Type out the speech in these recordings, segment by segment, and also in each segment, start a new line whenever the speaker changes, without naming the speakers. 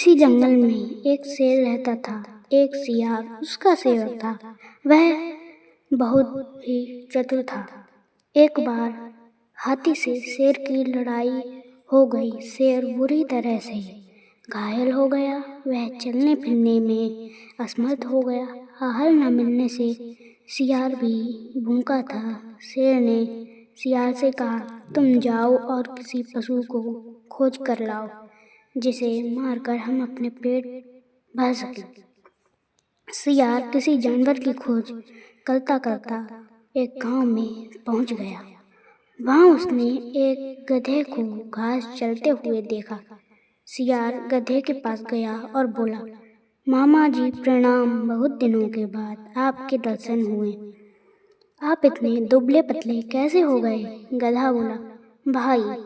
किसी जंगल में एक शेर रहता था। एक सियार उसका सेवक था। वह बहुत ही चतुर था। एक बार हाथी से शेर की लड़ाई हो गई। शेर बुरी तरह से घायल हो गया। वह चलने फिरने में असमर्थ हो गया। आहार न मिलने से सियार भी भूखा था। शेर ने सियार से कहा, तुम जाओ और किसी पशु को खोज कर लाओ जिसे मारकर हम अपने पेट भर सकें। सियार किसी जानवर की खोज करता करता एक गांव में पहुंच गया। वहां उसने एक गधे को घास चलते हुए देखा। सियार गधे के पास गया और बोला, मामा जी प्रणाम, बहुत दिनों के बाद आपके दर्शन हुए। आप इतने दुबले पतले कैसे हो गए? गधा बोला, भाई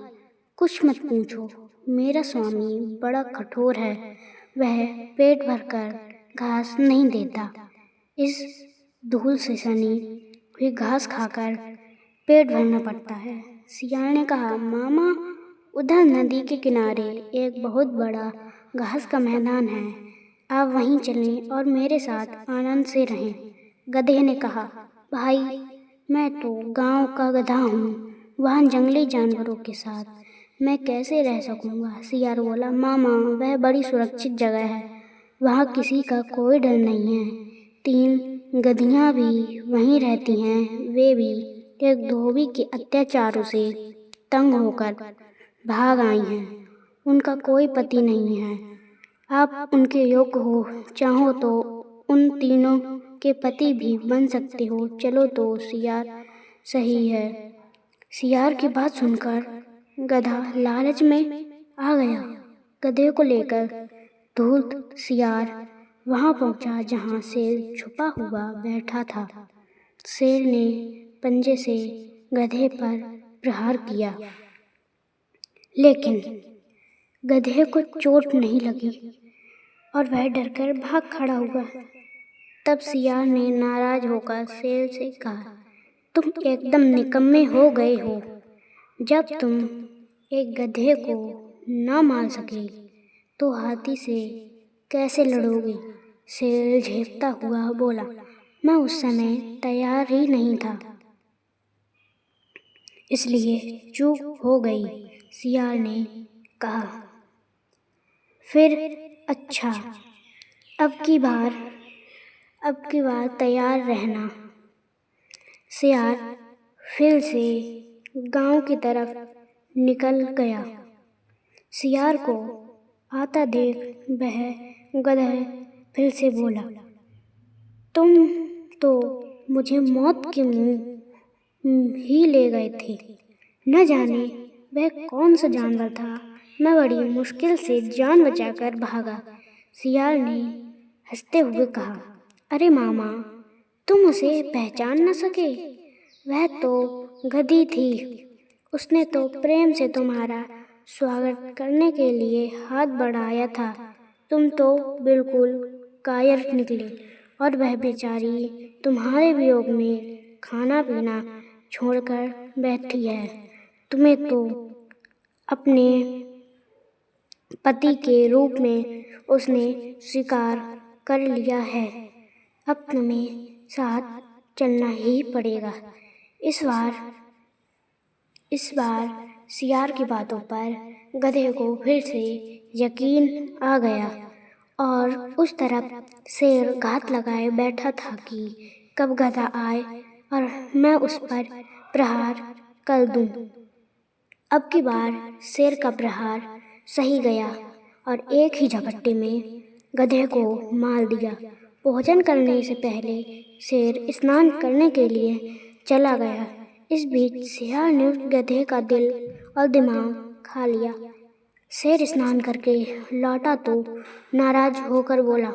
कुछ मत पूछो, मेरा स्वामी बड़ा कठोर है। वह पेट भरकर घास नहीं देता। इस धूल से सनी हुई घास खाकर पेट भरना पड़ता है। सियार ने कहा, मामा उधर नदी के किनारे एक बहुत बड़ा घास का मैदान है। आप वहीं चलें और मेरे साथ आनंद से रहें। गधे ने कहा, भाई मैं तो गांव का गधा हूँ, वहाँ जंगली जानवरों के साथ मैं कैसे रह सकूँगा? सियार बोला, मामा वह बड़ी सुरक्षित जगह है, वहाँ किसी का कोई डर नहीं है। 3 गधियाँ भी वहीं रहती हैं। वे भी एक धोबी के अत्याचारों से तंग होकर भाग आई हैं। उनका कोई पति नहीं है। आप उनके योग्य हो, चाहो तो उन तीनों के पति भी बन सकते हो। चलो तो सियार सही है। सियार की बात सुनकर गधा लालच में आ गया। गधे को लेकर धूर्त सियार वहां पहुंचा जहां शेर छुपा हुआ बैठा था। शेर ने पंजे से गधे पर प्रहार किया, लेकिन गधे को चोट नहीं लगी और वह डरकर भाग खड़ा हुआ। तब सियार ने नाराज होकर शेर से कहा, तुम एकदम निकम्मे हो गए हो। जब तुम एक गधे को न मार सके तो हाथी से कैसे लड़ोगे? शेर झेपता हुआ बोला, मैं उस समय तैयार ही नहीं था, इसलिए चूक हो गई। सियार ने कहा, फिर अच्छा, अब की बार तैयार रहना। सियार फिर से गांव की तरफ निकल गया। सियार को आता देख वह गधा फिर से बोला, तुम तो मुझे मौत के मुंह ही ले गए थे। न जाने वह कौन सा जानवर था। मैं बड़ी मुश्किल से जान बचाकर भागा। सियार ने हंसते हुए कहा, अरे मामा, तुम उसे पहचान न सके? वह तो गधी थी। उसने तो प्रेम से तुम्हारा स्वागत करने के लिए हाथ बढ़ाया था। तुम तो बिल्कुल कायर निकले और वह बेचारी तुम्हारे वियोग में खाना पीना छोड़कर बैठी है। तुम्हें तो अपने पति के रूप में उसने स्वीकार कर लिया है। अब तुम्हें साथ चलना ही पड़ेगा। इस बार सियार की बातों पर गधे को फिर से यकीन आ गया और उस तरफ शेर घात लगाए बैठा था कि कब गधा आए और मैं उस पर प्रहार कर दूं। अब की बार शेर का प्रहार सही गया और एक ही झपट्टे में गधे को मार दिया। भोजन करने से पहले शेर स्नान करने के लिए चला गया। इस बीच सियार ने गधे का दिल और दिमाग खा लिया। शेर स्नान करके लौटा तो नाराज होकर बोला,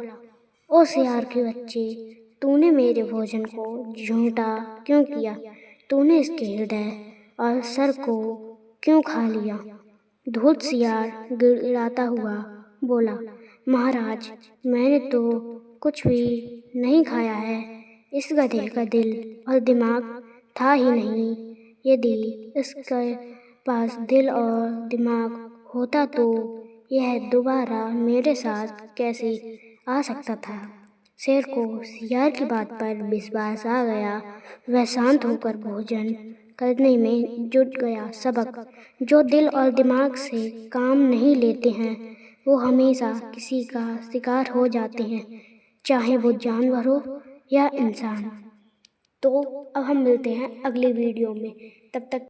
ओ सियार के बच्चे, तूने मेरे भोजन को झूठा क्यों किया? तूने इसके हृदय और सर को क्यों खा लिया? धूर्त सियार गिड़गिड़ाता हुआ बोला, महाराज, मैंने तो कुछ भी नहीं खाया है। इस गधे का दिल और दिमाग था ही नहीं। यदि इसके पास दिल और दिमाग होता तो यह दोबारा मेरे साथ कैसे आ सकता था। शेर को शिकार की बात पर विश्वास आ गया। वह शांत होकर भोजन करने में जुट गया। सबक: जो दिल और दिमाग से काम नहीं लेते हैं वो हमेशा किसी का शिकार हो जाते हैं, चाहे वो जानवर हो या इंसान। तो अब हम मिलते हैं अगली वीडियो में। तब तक